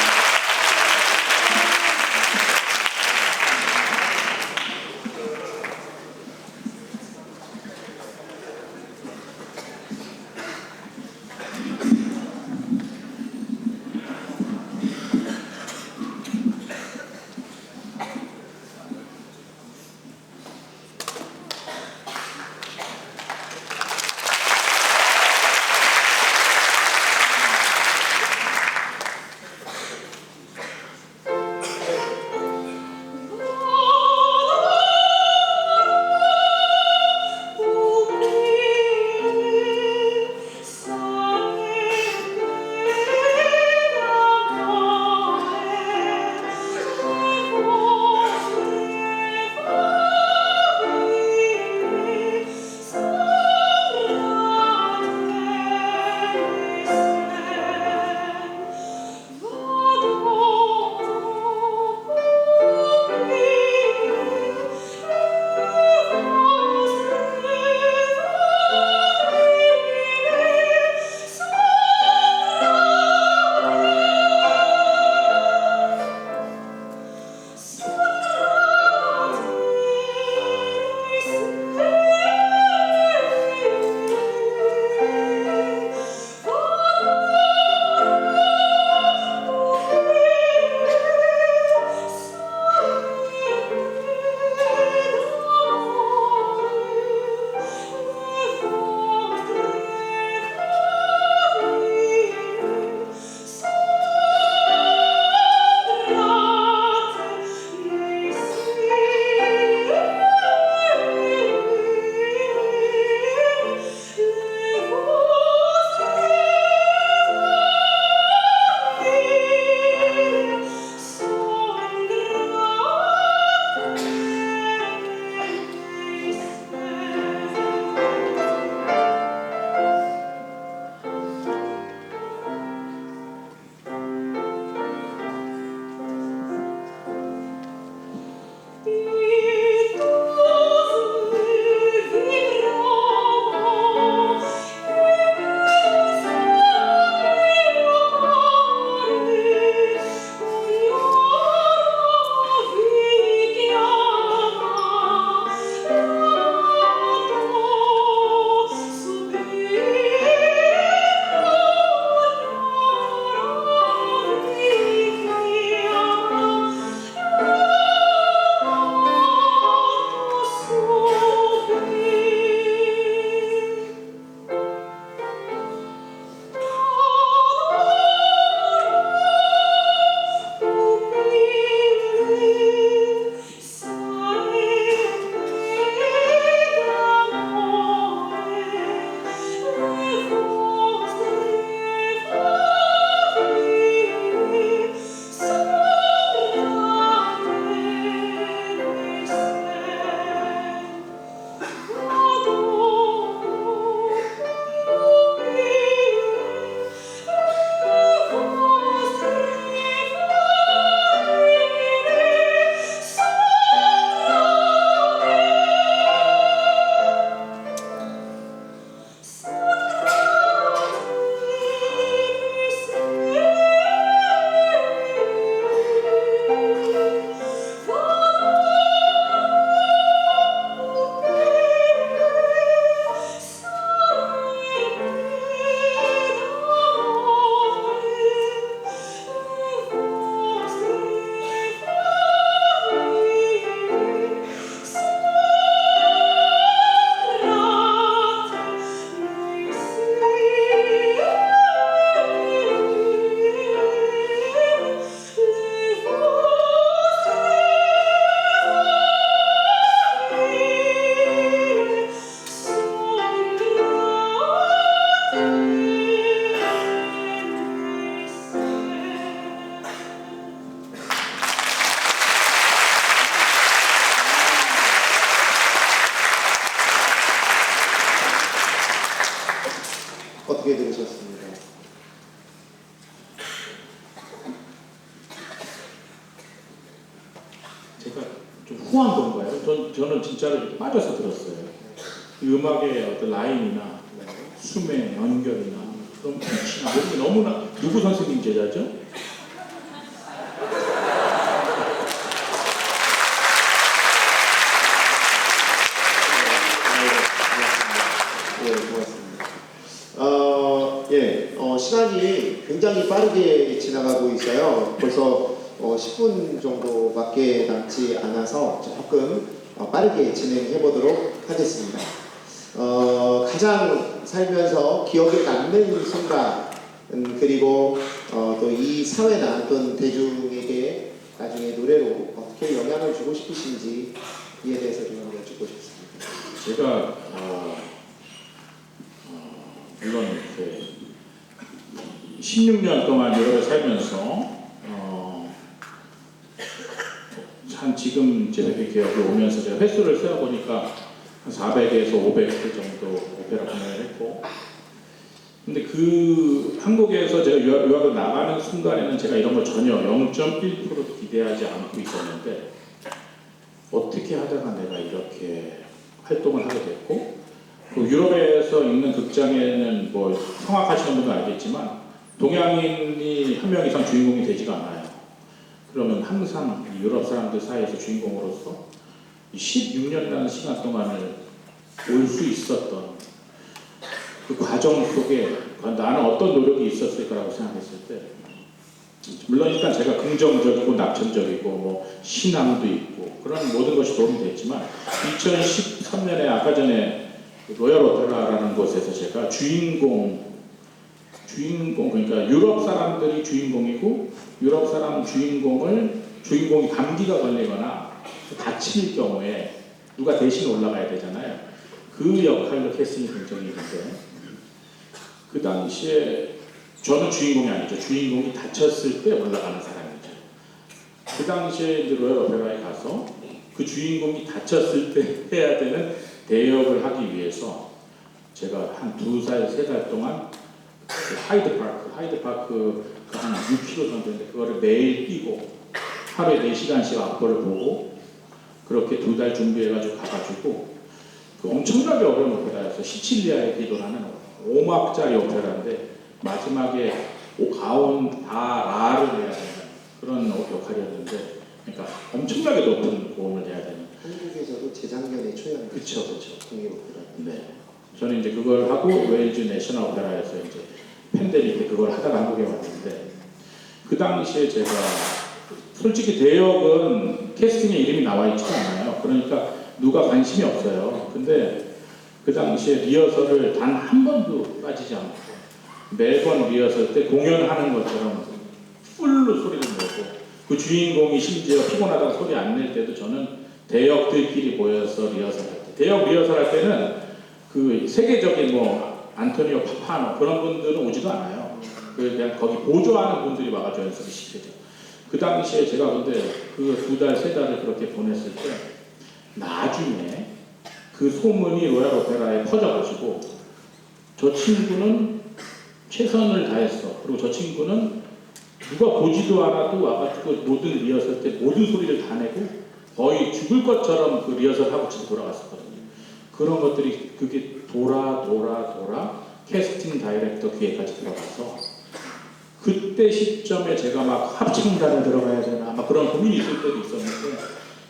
A: 어떻게 들으셨습니까?
B: 제가 좀 후한 건가요? 저는 진짜로 이렇게 빠져서 들었어요. 이 음악의 어떤 라인이나 숨의 연결이나 그런 빛이나 이런 게 너무나 누구 선생님 제자죠?
A: 네, 고맙습니다. 시간이 굉장히 빠르게 지나가고 있어요. 벌써 10분 정도밖에 남지 않아서 조금 빠르게 진행해 보도록 하겠습니다. 가장 살면서 기억에 남는 순간, 그리고 또 이 사회나 또는 대중에게 나중에 노래로 어떻게 영향을 주고 싶으신지 이에 대해서 좀 여쭙고 싶습니다.
B: 제가 물론 16년 동안 유럽에 살면서 한 지금 제 기억에 오면서 제가 횟수를 세어보니까 한 400에서 500회 정도 오페라 공연을 했고, 근데 그 한국에서 제가 유학을 나가는 순간에는 제가 이런 걸 전혀 0.1%도 기대하지 않고 있었는데, 어떻게 하다가 내가 이렇게 활동을 하게 됐고, 그 유럽에서 있는 극장에는 뭐 성악하시는 분도 알겠지만 동양인이 한 명 이상 주인공이 되지가 않아요. 그러면 항상 유럽 사람들 사이에서 주인공으로서 16년이라는 시간 동안을 올 수 있었던 그 과정 속에 나는 어떤 노력이 있었을 거라고 생각했을 때, 물론 일단 제가 긍정적이고 낙천적이고 뭐 신앙도 있고 그런 모든 것이 도움이 됐지만, 2013년에 아까 전에 로얄 오페라라는 곳에서 제가 주인공 그러니까 유럽 사람들이 주인공이고, 유럽 사람 주인공이 감기가 걸리거나 다칠 경우에 누가 대신 올라가야 되잖아요. 그 역할로 캐스팅이 된 적이 있는데, 그 당시에 저는 주인공이 아니죠. 주인공이 다쳤을 때 올라가는 사람이죠. 그 당시에 이제 로얄 오페라에 가서 그 주인공이 다쳤을 때 해야 되는 대역을 하기 위해서 제가 한 2살, 3달 동안 하이드파크 한 6km 정도인데 그거를 매일 뛰고 하루에 4시간씩 악보를 보고 그렇게 2달 준비해가지고 가가지고, 그 엄청나게 어려운 오페라였어요. 시칠리아의 기도라는 5막짜리 오페라인데 마지막에 가온 라를 내야 되는 그런 역할이었는데, 그러니까 엄청나게 높은 고음을 내야 되는.
A: 한국에서도 재작년에 초연.
B: 그쵸.
A: 국립 오페라.
B: 네. 저는 이제 그걸 하고 웨일즈 내셔널 오페라에서 이제 팬데믹 때 그걸 하다가 한국에 왔는데, 그 당시에 제가 솔직히 대역은 캐스팅에 이름이 나와 있지 않아요. 그러니까 누가 관심이 없어요. 근데 그 당시에 리허설을 단 한 번도 빠지지 않고 매번 리허설 때 공연하는 것처럼 풀로 소리를 내고, 그 주인공이 심지어 피곤하다고 소리 안 낼 때도 저는 대역들끼리 모여서 리허설할 때, 대역 리허설할 때는 그 세계적인 뭐 안토니오 파파노 그런 분들은 오지도 않아요. 그냥 거기 보조하는 분들이 와가지고 연습을 시키죠. 그 당시에 제가 근데 그 2달, 3달을 그렇게 보냈을 때 나중에 그 소문이 로얄 오페라에 퍼져가지고 저 친구는 최선을 다했어. 그리고 저 친구는 누가 보지도 않아도 와가지고 모든 리허설 때 모든 소리를 다 내고 거의 죽을 것처럼 그 리허설 하고 집에 돌아갔었거든요. 그런 것들이 그게 돌아 캐스팅 다이렉터 귀에까지 들어가서, 그때 시점에 제가 막 합창단에 들어가야 되나 막 그런 고민이 있을 때도 있었는데,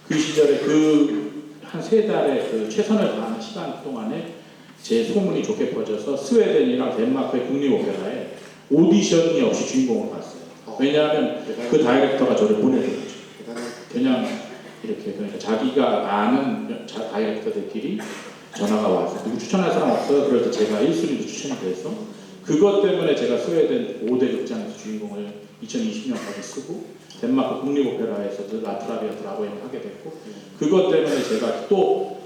B: 그 시절에 그 한 3달의 그 최선을 다하는 시간 동안에 제 소문이 좋게 퍼져서 스웨덴이랑 덴마크의 국립오페라에 오디션이 없이 주인공을 봤어요. 왜냐하면 그 다이렉터가 저를 보내준 거죠. 그냥 이렇게, 그러니까 자기가 아는 다이렉터들끼리 전화가 와서 누구 추천할 사람 없어요? 그럴 때 제가 1순위로 추천이 돼서, 그것 때문에 제가 스웨덴 5대 극장에서 주인공을 2020년까지 쓰고 덴마크 국립오페라에서도 라트라비아 드라고인을 하게 됐고, 그것 때문에 제가 또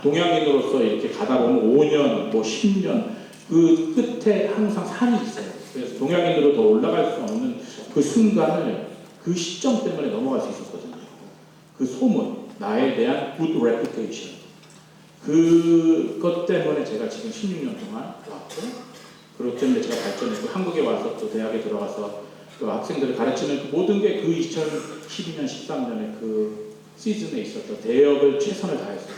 B: 동양인으로서 이렇게 가다 보면 5년, 뭐 10년 그 끝에 항상 산이 있어요. 그래서 동양인으로 더 올라갈 수 없는 그 순간을 그 시점 때문에 넘어갈 수 있었거든요. 그 소문, 나에 대한 good reputation, 그것 때문에 제가 지금 16년 동안 왔고, 그렇기 때문에 제가 발전했고, 한국에 와서 또 대학에 들어가서 그 학생들을 가르치는 그 모든 게 그 2012년, 13년에 그 시즌에 있었던 대역을 최선을 다했어요.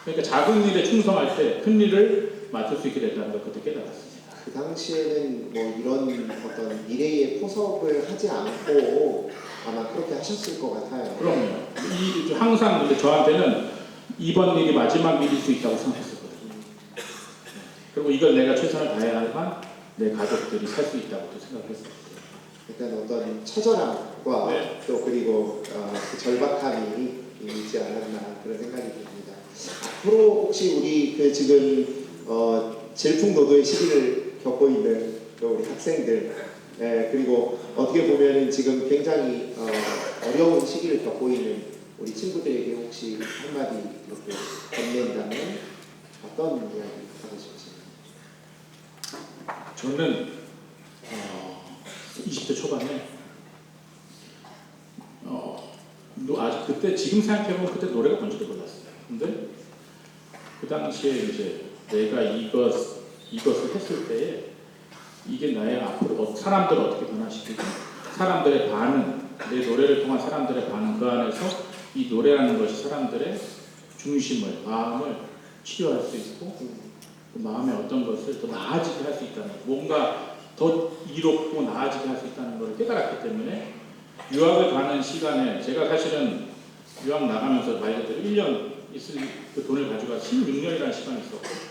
B: 그러니까 작은 일에 충성할 때 큰 일을 맡을 수 있게 된다는 걸 그때 깨달았습니다.
A: 그 당시에는 뭐 이런 어떤 미래의 포섭을 하지 않고 아마 그렇게 하셨을 것 같아요.
B: 그럼요. 항상 근데 저한테는 이번 일이 마지막 일일 수 있다고 생각했었거든요. 그리고 이걸 내가 최선을 다해야만 내 가족들이 살 수 있다고 또 생각했었어요.
A: 일단 어떤 처절함과
B: 네.
A: 또 그리고 그 절박함이 있지 않았나 그런 생각이 듭니다. 앞으로 혹시 우리 그 지금 질풍노도의 시기를 겪고 있는 또 우리 학생들, 그리고 어떻게 보면은 지금 굉장히 어려운 시기를 겪고 있는 우리 친구들에게 혹시 한마디 이렇게 건넨다면 어떤 이야기 하고 싶으신가요?
B: 저는 20대 초반에 아직 그때 지금 생각해보면 그때 노래가 뭔지도 몰랐어요. 근데 그 당시에 이제 내가 이것을 했을 때에 이게 나의 앞으로 사람들을 어떻게 변화시키고 사람들의 반응, 내 노래를 통한 사람들의 반응, 그 안에서 이 노래라는 것이 사람들의 중심을, 마음을 치료할 수 있고 그 마음의 어떤 것을 더 나아지게 할 수 있다는, 뭔가 더 이롭고 나아지게 할 수 있다는 걸 깨달았기 때문에 유학을 가는 시간에 제가 사실은 유학 나가면서 말 그대로 1년 있을 그 돈을 가져가 16년이라는 시간이 있었고,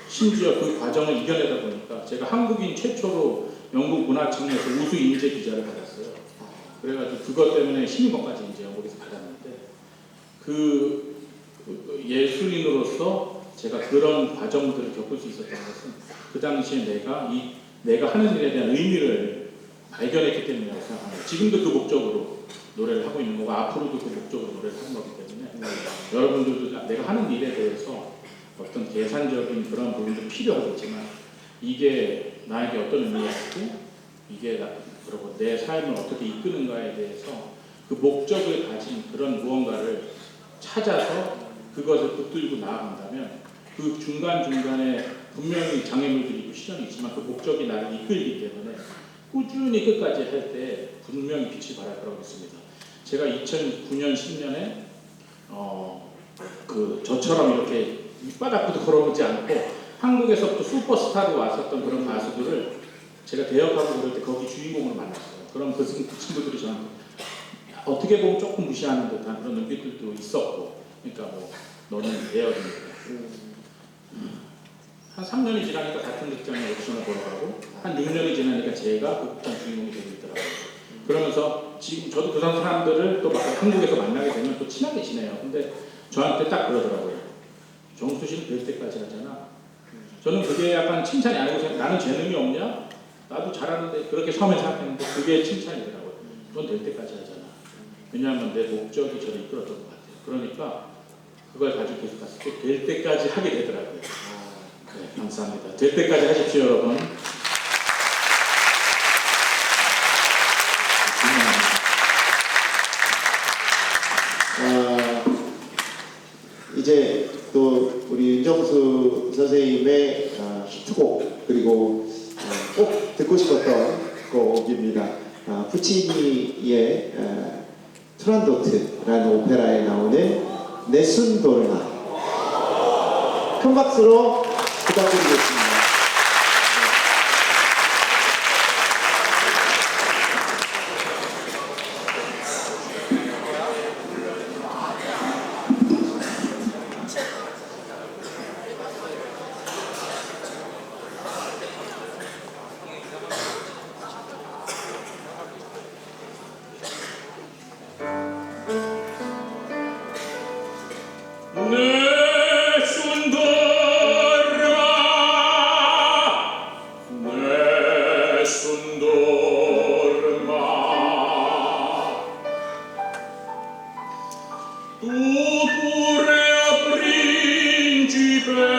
B: 심지어 그 과정을 이겨내다 보니까 제가 한국인 최초로 영국 문화청에서 우수 인재 비자를 받았어요. 그래가지고 그것 때문에 시민권까지 이제 영국에서 받았는데, 그 예술인으로서 제가 그런 과정들을 겪을 수 있었던 것은 그 당시에 내가 하는 일에 대한 의미를 발견했기 때문이라고 생각합니다. 지금도 그 목적으로 노래를 하고 있는 거고 앞으로도 그 목적으로 노래를 하는 거기 때문에 여러분들도 내가 하는 일에 대해서 어떤 계산적인 그런 부분도 필요하겠지만 이게 나에게 어떤 의미가 있고 이게 그리고 내 삶을 어떻게 이끄는가에 대해서 그 목적을 가진 그런 무언가를 찾아서 그것을 붙들고 나아간다면 그 중간중간에 분명히 장애물들이 있고 시련이 있지만 그 목적이 나를 이끌기 때문에 꾸준히 끝까지 할 때 분명히 빛이 발할 거라고 믿습니다. 제가 2009년, 10년에 저처럼 이렇게 밑바닥부터 걸어오지 않고 한국에서부터 슈퍼스타로 왔었던 그런 가수들을 제가 대역하고 그럴 때 거기 주인공으로 만났어요. 그럼 그 친구들이 저한테 어떻게 보면 조금 무시하는 듯한 그런 눈빛들도 있었고, 그러니까 뭐 너는 대역이니까. 한 3년이 지나니까 같은 극장에 오디션을 보러 가고 한 6년이 지나니까 제가 그 극장 주인공이 되고 있더라고요. 그러면서 지금 저도 그 사람들을 또 한국에서 만나게 되면 또 친하게 지내요. 근데 저한테 딱 그러더라고요. 정수 씨는 될 때까지 하잖아. 저는 그게 약간 칭찬이 아니고 나는 재능이 없냐? 나도 잘하는데 그렇게 처음에 생각했는데 그게 칭찬이더라고요. 넌 될 때까지 하잖아. 왜냐하면 내 목적이 저를 이끌었던 것 같아요. 그러니까 그걸 가지고 계속 갔을 때 될 때까지 하게 되더라고요. 네, 감사합니다. 될 때까지 하십시오, 여러분.
A: 이제 또 우리 윤정수 선생님의 히트곡 그리고 꼭 듣고 싶었던 곡입니다. 푸치니의 투란도트라는 오페라에 나오는 네순 도르나. 큰 박수로 부탁드리겠습니다.
D: Che trema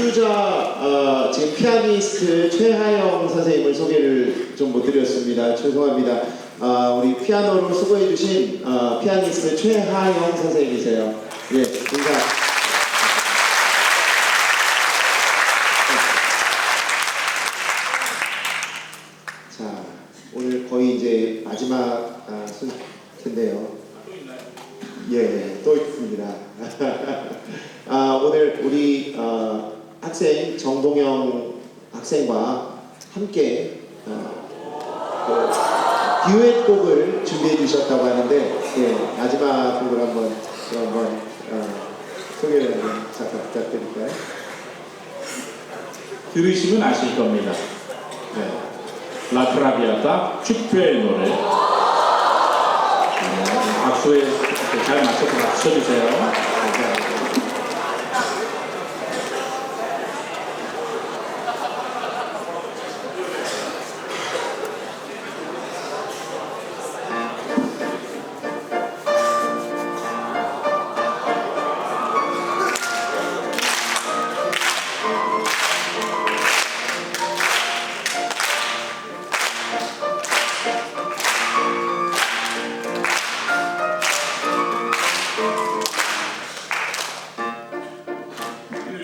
A: 연주자 지금 피아니스트 최하영 선생님을 소개를 좀 못 드렸습니다. 죄송합니다. 우리 피아노로 수고해주신 피아니스트 최하영 선생님이세요. 예, 인사. 자, 오늘 거의 이제 마지막 텐데요.
B: 또 있나요?
A: 예, 또 있습니다. 오늘 우리 학생 정동영 학생과 함께 그 듀엣곡을 준비해 주셨다고 하는데, 예, 마지막 곡을 한번 소개를 한번 잠깐 부탁드릴까요?
B: 들으시면 아실 겁니다. 네. 라트라비아타 축배의 노래. 박수에 잘 맞춰서 박수 쳐주세요.
A: 감사합니다.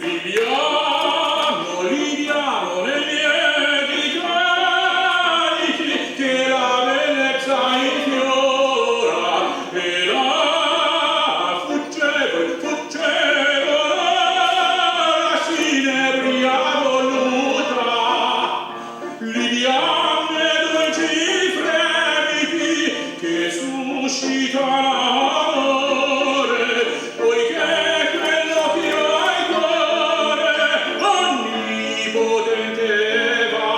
B: Liviano, liviano nei miei carichi, che la bellezza infiora, e la fuggeva la sinebria voluta, liviane dolci fremiti che suscitano amore, poiché quello che hai cuore onnipotente va.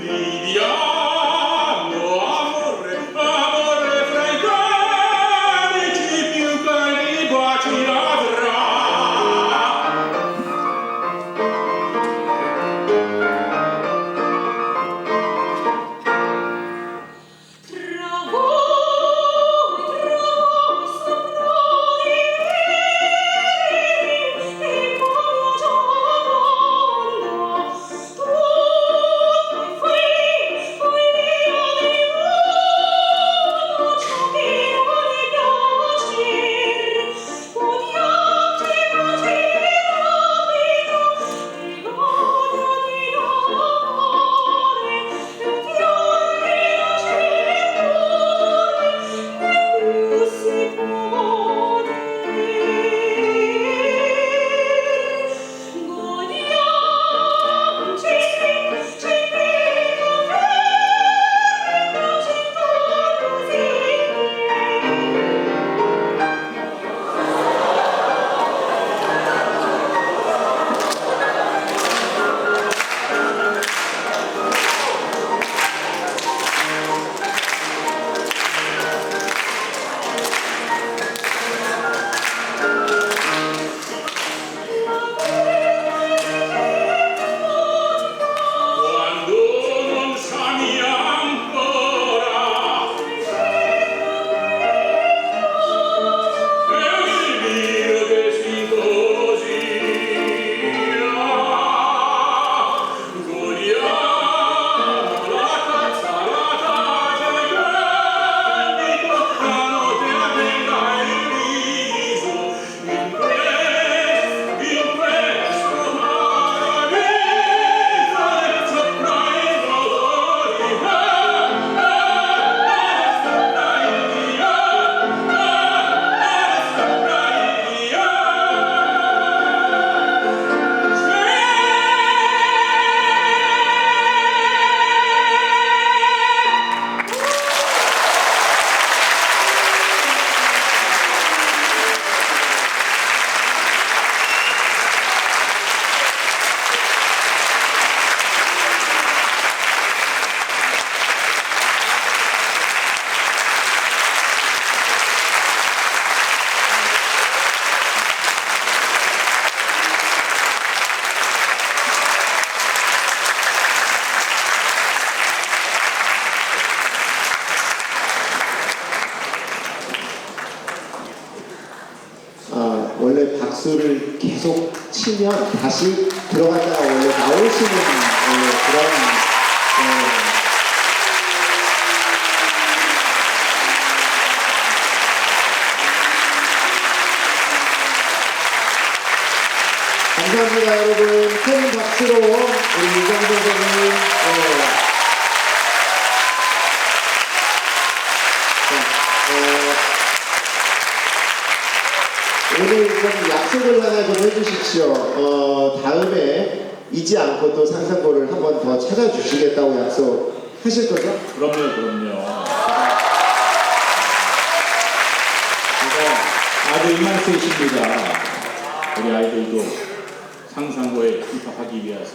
B: Liviano, amore, amore fra i carici, più cari baci avrà. Tra
A: 박수를 계속 치면 다시 들어갔다가 원래 나올 수 있는 그런 감사합니다 여러분. 큰 박수로 우리 유정선 선생님 오늘 좀 약속을 하나 좀 해주십시오. 다음에 잊지 않고 또 상상고를 한 번 더 찾아주시겠다고 약속하실 거죠?
B: 그럼요. 제가 아들만 셋입니다. 우리 아이들도 상상고에 입학하기 위해서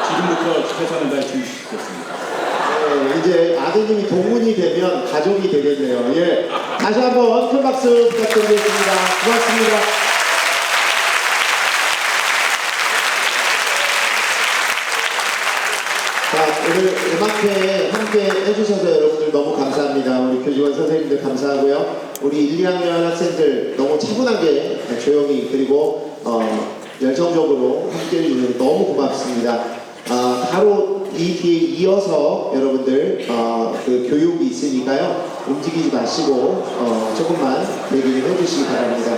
B: 지금부터 최선을 다해 주시겠습니다.
A: 네, 이제 아드님이 동문이 되면 가족이 되겠네요. 예, 다시 한번 큰 박수 부탁드리겠습니다. 고맙습니다. 자, 오늘 음악회 함께 해주셔서 여러분들 너무 감사합니다. 우리 교직원 선생님들 감사하고요. 우리 1, 2학년 학생들 너무 차분하게 조용히 그리고 열정적으로 함께 해주셔서 너무 고맙습니다. 바로 이 뒤에 이어서 여러분들 그 교육이 있으니까요. 움직이지 마시고 조금만 대기를 해주시기 바랍니다.